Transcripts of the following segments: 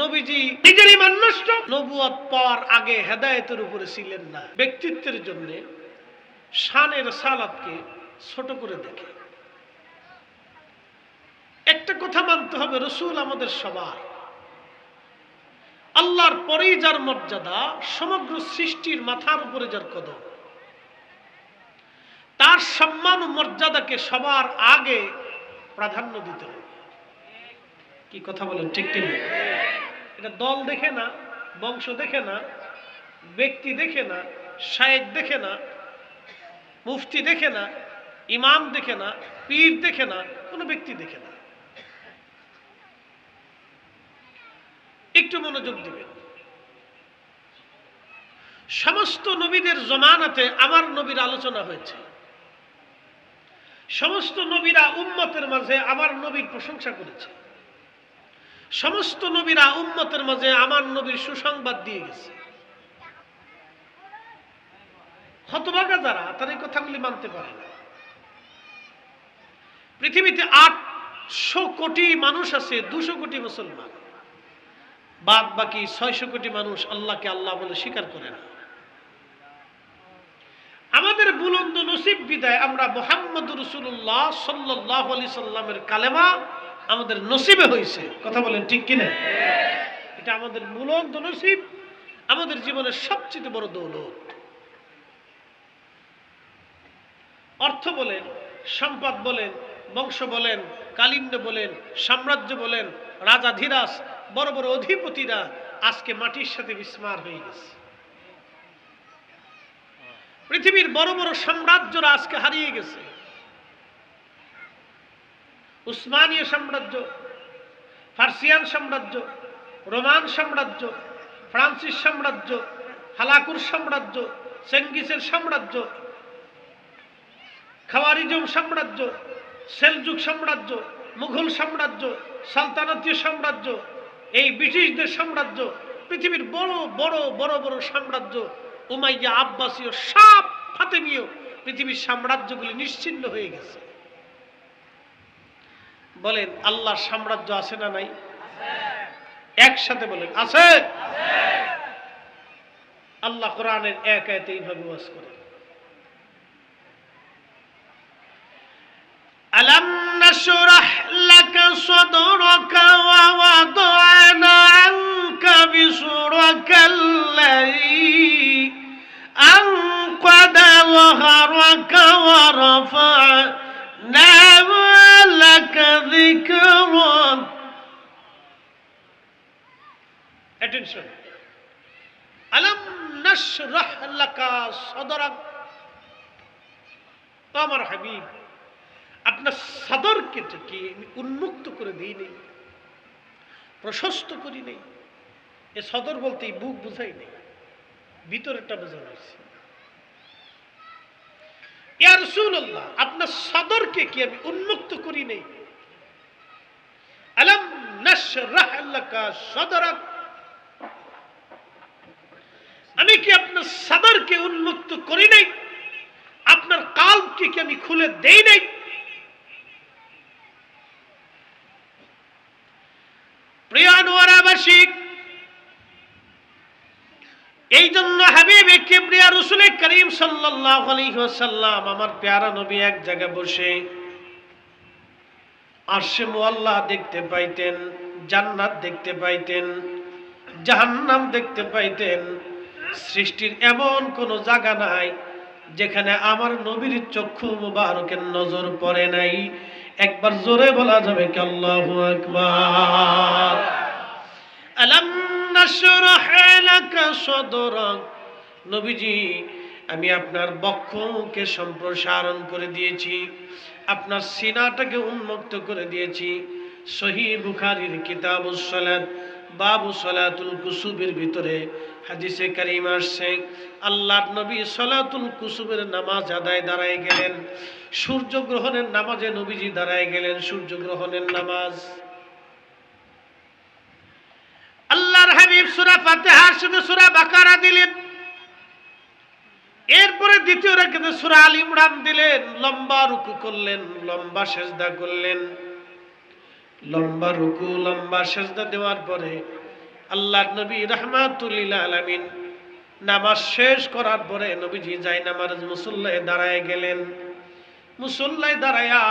নবীজি নিজের ঈমান নষ্ট, নবুয়ত পাওয়ার আগে হেদায়েতের উপরে ছিলেন না। ব্যক্তিত্বের জন্য শানের সালাতকে ছোট করে দেখে। একটা কথা মানতে হবে, রাসূল আমাদের সবার, আল্লাহর পরেই যার মর্যাদা, সমগ্র সৃষ্টির মাথার উপরে যার কদম, তার সম্মান ও মর্যাদাকে সবার আগে প্রাধান্য দিতে হবে। কি কথা বলেন, ঠিক ঠিক? এটা দল দেখে না, বংশ দেখে না, ব্যক্তি দেখে না, শায়েখ দেখে না, মুফতি দেখে না, ইমাম দেখে না, পীর দেখে না, কোনো ব্যক্তি দেখে না। একটু মনোযোগ দিবেন। সমস্ত নবীদের জমানাতে আমার নবীর আলোচনা হয়েছে। সমস্ত নবীরা উম্মতের মাঝে আমার নবীর প্রশংসা করেছে। সমস্ত নবীরা উম্মতের মাঝে আমার নবীর সুসংবাদ দিয়ে গেছে। হতভাগা যারা, তারা এই কথাগুলি মানতে পারে না। পৃথিবীতে 800 কোটি মানুষ আছে, 200 কোটি মুসলমান, বাদ বাকি 600 কোটি মানুষ আল্লাহকে আল্লাহ বলে স্বীকার করে না। আমাদের বুলন্দ নসিব বিদায় আমরা মুহাম্মদুর রাসূলুল্লাহ সাল্লাল্লাহু আলাইহি সাল্লামের কালেমা আমাদের নসিবে হয়েছে। কথা বলেন ঠিক কিনা? এটা আমাদের বুলন্দ নসিব, আমাদের জীবনের সবচেয়ে বড় দৌলত। অর্থ বলেন, সম্পদ বলেন, বংশ বলেন, কালিন্দ বলেন, সাম্রাজ্য বলেন, রাজাধিরাজ, বড় বড় অধিপতিরা আজকে মাটির সাথে বিস্মার হয়ে গেছে। পৃথিবীর বড় বড় সাম্রাজ্যরা আজকে হারিয়ে গেছে। উসমানীয় সাম্রাজ্য, ফার্সিয়ান সাম্রাজ্য, রোমান সাম্রাজ্য, ফ্রান্সিস সাম্রাজ্য, হালাকুর সাম্রাজ্য, চেঙ্গিসের সাম্রাজ্য, খাওয়ারিজম সাম্রাজ্য, সেলজুক সাম্রাজ্য, মুঘল সাম্রাজ্য, সালতানাতীয় সাম্রাজ্য, এই ব্রিটিশদের সাম্রাজ্য, পৃথিবীর বড় বড় বড় বড় সাম্রাজ্য, উমাইয়া, আব্বাসীয়, সব ফাতেমীয় পৃথিবীর সাম্রাজ্যগুলি নিশ্চিহ্ন হয়ে গেছে। বলেন আল্লাহর সাম্রাজ্য আছে না নাই? একসাথে বলেন আছে। আল্লাহ কোরআনের এক আয়াতে এইভাবে ওয়াজ করে, আলাম নাশরাহ লাকা সাদরাকা ওয়া ওয়াদানা আনকা বিসরাকাল্লাযী আনকাদা যহরাকা ওয়া রাফা'না লাকা যিকরাক। অ্যাটেনশন। আলাম নাশরাহ লাকা সাদরাক, তো আমার হাবিব আপনার সাদরকে কি উন্মুক্ত করে দিই নেই, প্রশস্ত করি নেই? এ সদর বলতে বুক বুঝাই নেই, ভিতরেরটা বোঝানো হয়েছে। ইয়া রাসূলুল্লাহ, আপনার সদরকে কি আমি উন্মুক্ত করি নেই? আলাম নাশরাহ লাকা সাদরাক, আমি কি আপনার সদরকে উন্মুক্ত করি নাই? আপনার কালবকে কি আমি খুলে দেই নাই? প্রিয় আনোয়ারাবাসী, এই জন্য হাবিবে কিবরিয়া রাসূল করিম সাল্লাল্লাহু আলাইহি ওয়াসাল্লাম, আমার প্যারা নবী এক জায়গায় বসে আরশে মুআল্লা দেখতে পাইতেন, জান্নাত দেখতে পাইতেন, জাহান্নাম দেখতে পাইতেন। সৃষ্টির এমন কোন জায়গা নাই যেখানে আমার নবীর চক্ষু মুবারকের নজর পড়ে নাই। একবার জোরে বলা যাবে কি আল্লাহু আকবার। আলাম নাশরাহ লাকা সাদরাক, নবীজি আমি আপনার বক্ষকে সম্প্রসারণ করে দিয়েছি, আপনার সিনাটাকে উন্মুক্ত করে দিয়েছি। সহিহ বুখারীর কিতাবুস সালাত বাবু সালাতুল কুসুবের ভিতরে হাদিসে কারিম আসছে, আল্লাহর নবী সালাতুল কুসুবের নামাজ আদায় দাঁড়ায় গেলেন। সূর্যগ্রহণের নামাজে নবীজি দাঁড়ায় গেলেন, সূর্যগ্রহণের নামাজ। আল্লাহর হাবিব সূরা ফাতিহার সাথে সূরা বাকারা দিলেন, এরপরে দ্বিতীয় রাকাতে সূরা আল ইমরান দিলেন। লম্বা রুকু করলেন, লম্বা সিজদা করলেন। লম্বা রুকু লম্বা সিজদা দেওয়ার পরে আল্লাহর নবী রাহমাতুল লিল আলামিন নামাজ শেষ করার পরে নবীজি জায়নামাজ মুসল্লায় দাঁড়ায় গেলেন। মুসল্লায় দাঁড়ায়া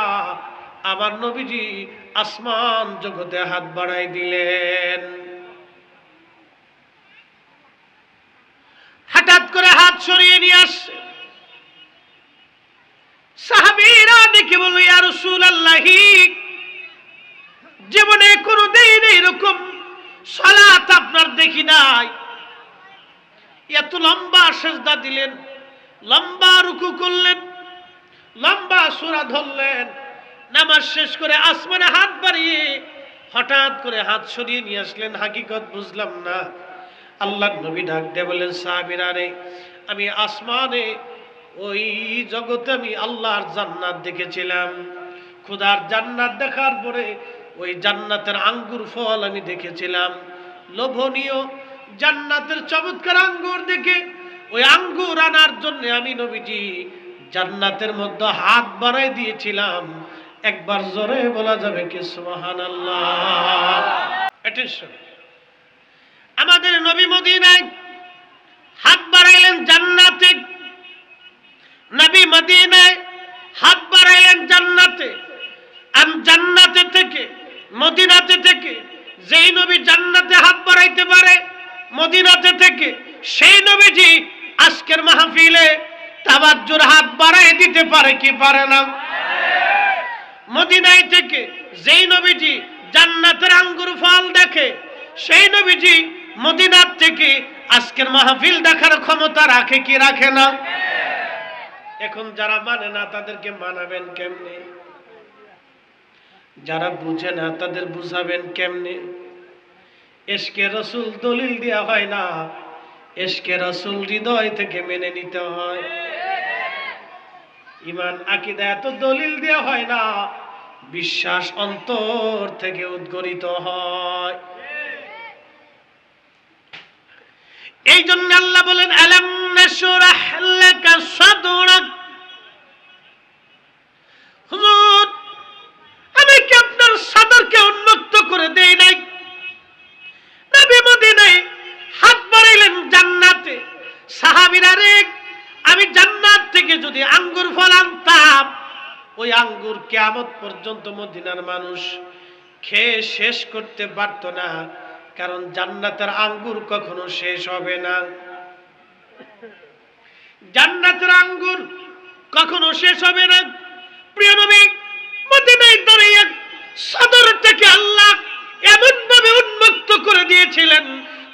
আমার নবীজি আসমান জগতে হাত বাড়াই দিলেন। হঠাৎ করে হাত সরিয়ে নিয়ে আসছে। সাহাবীরা দেখে বলল, ইয়া রাসূলুল্লাহি, জীবনে কোনোদিন এরকম সালাত আপনার দেখি নাই। এত লম্বা সিজদা দিলেন, লম্বা রুকু করলেন, লম্বা সূরা ধরলেন, নামাজ শেষ করে আসমানে হাত বাড়িয়ে হঠাৎ করে হাত সরিয়ে নিয়ে আসলেন। হাকিকত বুঝলাম না। আল্লাহর নবী ডাক দিয়ে বললেন, সাহাবীরা রে, আমি আসমানে ওই জগতে আমি আল্লাহর জান্নাত দেখেছিলাম। খোদার জান্নাত দেখার পরে ওই জান্নাতের আঙ্গুর ফল আমি দেখেছিলাম। লোভনীয় জান্নাতের চমৎকার আঙ্গুর দেখে ওই আঙ্গুর আনার জন্য আমি নবীজি জান্নাতের মধ্যে হাত বাড়াই দিয়েছিলাম। একবার জোরে বলা যাবে কি সুবহানাল্লাহ? অ্যাটেনশন। আমাদের নবী মদিনায় হাত বাড়াইলেন জান্নাতে, নবী মদিনায় হাত বাড়াইলেন জান্নাতে। জান্নাতে থেকে, মদিনাতে থেকে যেই নবী জান্নাতে হাত বাড়াইতে পারে মদিনাতে থেকে, সেই নবীজি আজকের মাহফিলে তাওয়াজ্জুর হাত বাড়াই দিতে পারে কি পারে না? মদিনায় থেকে যেই নবীজি জান্নাতের আঙ্গুর ফল দেখে, সেই নবীজি মদিনার থেকে আজকের মাহফিল দেখার ক্ষমতা রাখে কি রাখে না? এখন যারা মানে না তাদেরকে মানাবেন কেমনে? যারা বুঝে না তাদের বুঝাবেন কেমনে? ইশকে রাসূল দলিল দেয়া হয় না, ইশকে রাসূল হৃদয় থেকে মেনে নিতে হয়। ঈমান আকীদা এত দলিল দেয়া হয় না, বিশ্বাস অন্তর থেকে উদ্গরিত হয়। এই জন্য আল্লাহ বলেন, আলাম নাশরাহ লাকা সাদরাক। হুজুর, আমি কি আপনার সাদরকে উন্মুক্ত করে দেই নাই? নবী মদিনায় হাত বাড়াইলেন জান্নাতে। সাহাবীরা রে, আমি জান্নাত থেকে যদি আঙ্গুর ফল আনতাম, ওই আঙ্গুর কিয়ামত পর্যন্ত মদিনার মানুষ খেয়ে শেষ করতে পারত না, কারণ জান্নাতের আঙ্গুর কখনো শেষ হবে না। জান্নাতের আঙ্গুর কখনো শেষ হবে না। প্রিয় নবী মদিনায় দাঁড়িয়ে সদর থেকে আল্লাহ এমন ভাবে উন্মুক্ত করে দিয়েছিলেন,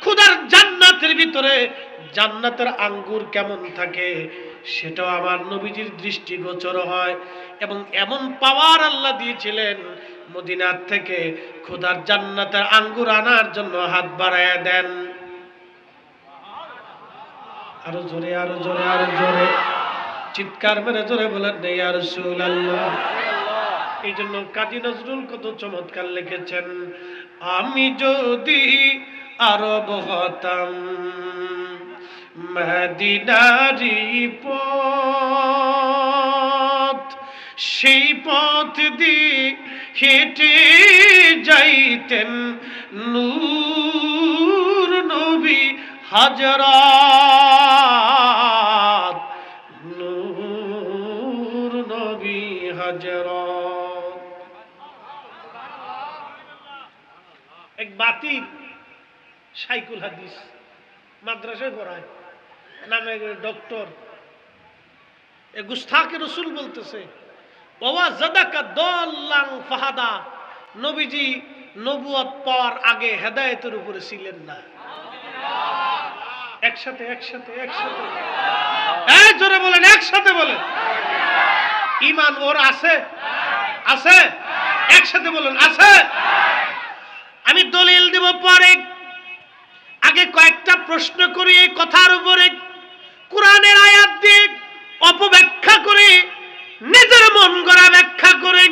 খোদার জান্নাতের ভিতরে জান্নাতের আঙ্গুর কেমন থাকে সেটাও আমার নবীজির দৃষ্টিগোচর হয়। এবং এমন পাওয়ার আল্লাহ দিয়েছিলেন, মদিনার থেকে খোদার জান্নাতের আঙ্গুর আনার জন্য হাত বাড়ায়া দেন। আরো জোরে, আরো জোরে, আরো জোরে চিৎকার মেরে জোরে বলেন ইয়া রাসূলুল্লাহ। এই জন্য কাজী নজরুল কত চমৎকার লিখেছেন, আমি যদি আরব হতাম মদিনারি পথ, সেই পথ দিয়ে হেঁটে যাইতেন নূর নবী হাজরাত, নূর নবী হাজরাত। এক বাতিল শাইখুল হাদিস মাদ্রাসায় পড়ায়, নামে ডক্টর, এ গুস্তাখে রাসূল বলতেছে, ওয়া জাদাকা দাল্লান ফাহাদা। নবীজি নবুয়ত পাওয়ার আগে হেদায়েতের উপরে ছিলেন না। একসাথে একসাথে একসাথে এই জোরে বলেন, একসাথে বলেন। ঈমান ওর আছে? আছে? একসাথে বলেন, আছে। আমি দলিল দেব পরে, আগে কয়েকটা প্রশ্ন করি এই কথার উপরে। কোরআনের আয়াত দিয়ে অপব্যাখ্যা করে, নিজের মন গড়া ব্যাখ্যা করে,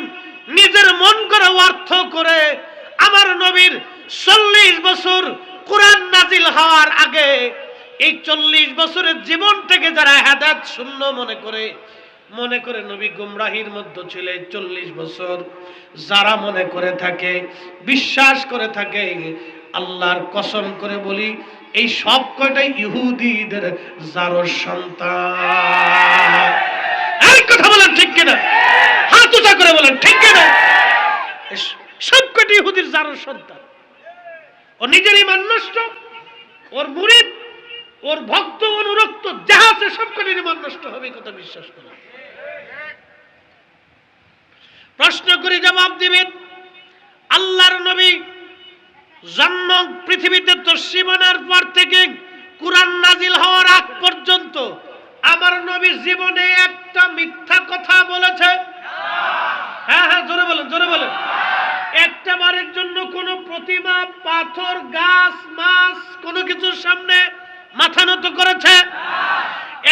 নিজের মন গড়া অর্থ করে আমার নবীর 40 বছর কোরআন নাজিল হওয়ার আগে এই 40 বছরের জীবনটাকে যারা হেদায়েত শূন্য মনে করে নবী গুমরাহির মধ্যে ছিলেন 40 বছর, যারা মনে করে থাকে, বিশ্বাস করে থাকে আল্লাহর কসম করে বলি এই সব কয়টাই ইহুদিদের জারর সন্তান। এই কথা বলেন ঠিক কিনা? হাত উঁচা করে বলেন ঠিক কিনা? সব কয়টা ইহুদির জারর সন্তান। ও নিজের ঈমান নষ্ট, ওর মুরিদ, ওর ভক্ত অনুরক্ত যাহা আছে সব কয়টার ঈমান নষ্ট হবে, কথা বিশ্বাস করেন। প্রশ্ন করে জবাব দিবেন, আল্লাহর নবী জন্ম পৃথিবীতে তসৃমানার পর থেকে কুরআন নাজিল হওয়ার আগ পর্যন্ত আমার নবী জীবনে একটা মিথ্যা কথা বলেছে? হ্যাঁ হ্যাঁ, জোরে বলেন, জোরে বলেন। একটা বারের জন্য কোন প্রতিমা, পাথর, গাছ, মাছ কোনো কিছুর সামনে মাথা নত করেছে?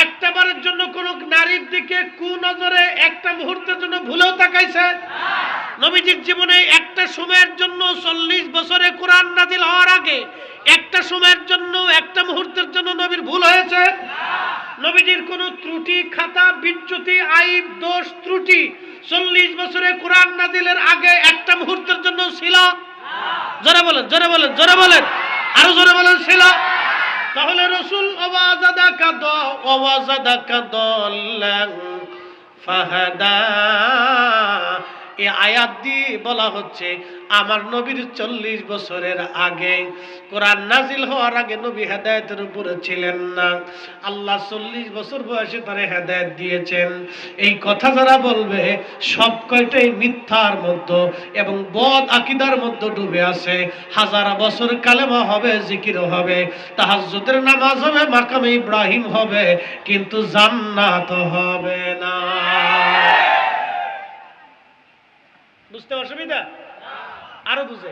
একটা বারের জন্য কোন নারীর দিকে কুনজরে একটা মুহূর্তের জন্য ভুলেও তাকাইছে? নবীজির জীবনে একটা সময়ের জন্য 40 বছরে কোরআন নাজিল হওয়ার আগে একটা সময়ের জন্য, একটা মুহূর্তের জন্য নবীর ভুল হয়েছে? নবীজির কোন ত্রুটি, খাতা, বিচ্যুতি, আইব, দোষ, ত্রুটি 40 বছরে কোরআন নাজিলের আগে একটা মুহূর্তের জন্য ছিল? জোরে বলেন, জোরে বলেন, জোরে বলেন, আরো জোরে বলেন, ছিল? তাহলে রাসূল ওয়াজাদাকা দাল্লান ফাহাদা, এই আয়াত দিয়ে বলা হচ্ছে আমার নবীর 40 বছরের আগে, কোরআন নাজিল হওয়ার আগে নবী হেদায়েতের উপরে ছিলেন না। আল্লাহ 40 বছর বয়সে তারে হেদায়েত দিয়েছেন। এই কথা যারা বলবে সব কয়টাই মিথ্যার মধ্যে এবং বদ আকীদার মধ্যে ডুবে আছে। হাজার বছর কালেমা হবে, জিকির হবে, তাহাজ্জুদের নামাজ হবে, মাকামে ইব্রাহিম হবে, কিন্তু জান্নাত হবে না। বুঝতে অসুবিধা? আরো বুঝে,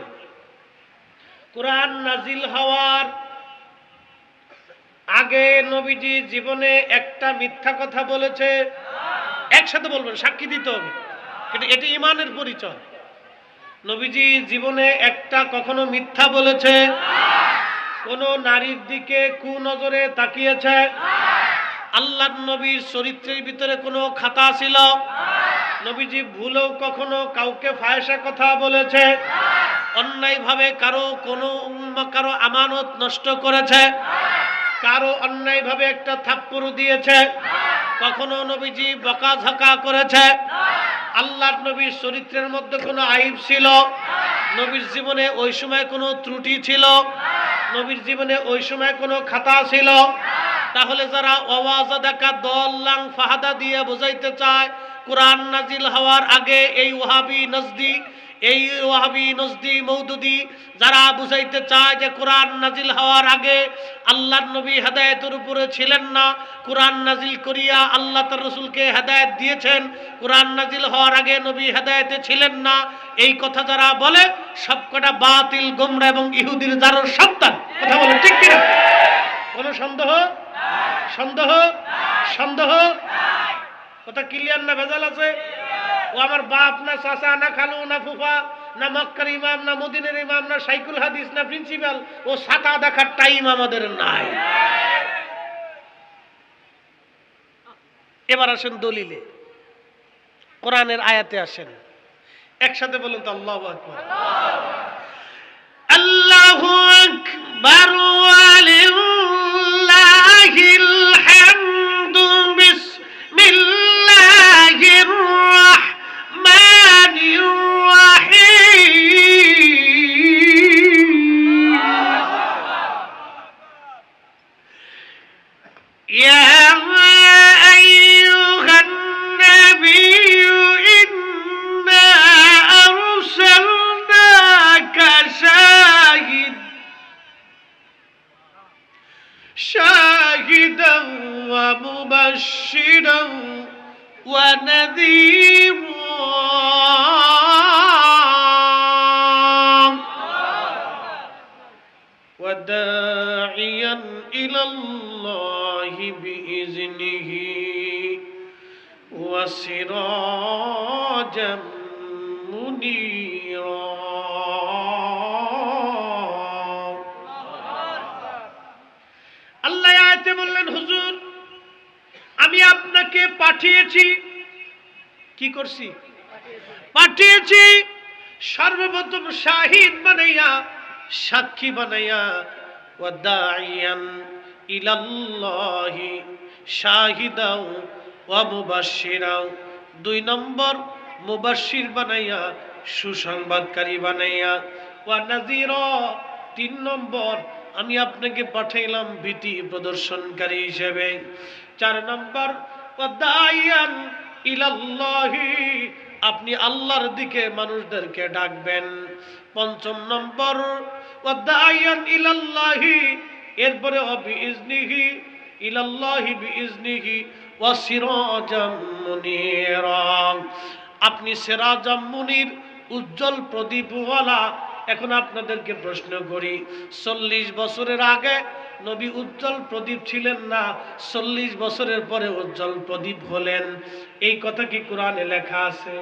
কোরআন নাজিল হওয়ার আগে নবীজি জীবনে একটা মিথ্যা কথা বলেছে? একসাথে বলবেন, সাক্ষী দিতে হবে, এটি ঈমানের পরিচয়। নবীজি জীবনে একটা কখনো মিথ্যা বলেছে? কোন নারীর দিকে কুনজরে তাকিয়েছে? আল্লাহর নবীর চরিত্রের ভিতরে কোনো খাতা ছিল? নবীজি ভুলেও কখনো কাউকে ফায়সা কথা বলেছে? অন্যায়ভাবে কারো আমানত নষ্ট করেছে? কারো অন্যায়ভাবে একটা থাপ্পড় দিয়েছে? কখনো নবীজি বকাঝকা করেছে? আল্লাহর নবীর চরিত্রের মধ্যে কোনো আইব ছিল? নবীর জীবনে ওই সময় কোনো ত্রুটি ছিল? নবীর জীবনে ওই সময় কোনো খাতা ছিল? তাহলে যারা ওয়াজাদাকা দাল্লান ফাহাদা দিয়ে বোঝাইতে চায় কোরআন নাজিল হওয়ার আগে এই ওয়াহাবি নজদি মওদুদি যারা বুঝাইতে চায় যে কোরআন নাজিল হওয়ার আগে আল্লাহর নবী হেদায়েতের উপরে ছিলেন না, কোরআন নাজিল করিয়া আল্লাহ তার রাসূলকে হেদায়েত দিয়েছেন, কোরআন নাজিল হওয়ার আগে নবী হেদায়েতে ছিলেন না, এই কথা যারা বলে সবকটা বাতিল, গোমরা এবং ইহুদির জারর সন্তান। কথা বলেন ঠিক কিনা? কোন সন্দেহ? সন্দেহ? সন্দেহ? কথা ক্লিয়ার না ভেজাল আছে? ও আমার বাপ না, চাচা না, খালু না, ফুফা না, মক্কার ইমাম না, মদিনার ইমাম না, শাইখুল হাদিস না, প্রিন্সিপাল, ও ছাতা দেখার টাইম আমাদের নাই। এবার আসেন দলিলে, কোরআনের আয়াতে আসেন, একসাথে বলুন তো আল্লাহু আকবার। আল্লাহু আকবার ওয়ালিল্লাহিল হামদু। বিসমিল্লাহির রাহমানির রাহিম। ইয়া আইয়ুহান নাবিয়্যু ইন্না আরসালনাকা শাহিদান ওয়া মুবাশশিরান ওয়া নাযীরান ওয়া দাঈয়ান ইলাল্লাহি বিইজনিহি ওয়া সিরাজাম মুনীরা। আল্লাহ আয়াতে বললেন, হুজুর আমি আপনাকে পাঠিয়েছি। কি করছি? পাঠিয়েছি সর্বপ্রথম শাহিদ বানাইয়া, সাক্ষী বানাইয়া, ওয়া দাইয়ান ইলাল্লাহি শাহিদাও ওয়া মুবাশশিরাও, 2 নম্বর মুবাশশির বানাইয়া, সুসংবাদকারী বানাইয়া, ওয়া নাযীরা, 3 নম্বর আমি আপনাকে পাঠাইলাম ভীতি প্রদর্শনকারী হিসেবে। 4 নম্বর ওয়া দাইয়ান ইলাল্লাহি, আপনি আল্লাহর দিকে মানুষদেরকে ডাকবেন। 5 নম্বর ওয়া দাইয়ান ইলাল্লাহি, এরপরে বিইজনিহি ইলাল্লাহি বিইজনিহি ওয়া সিরাজাম মুনীরা, আপনি সিরাজাম মুনীর, উজ্জ্বল প্রদীপওয়ালা। এখন আপনাদেরকে প্রশ্ন করি, 40 বছরের আগে নবী উজ্জ্বল প্রদীপ ছিলেন না, 40 বছরের পরে উজ্জ্বল প্রদীপ হলেন, এই কথা কি কোরআনে লেখা আছে?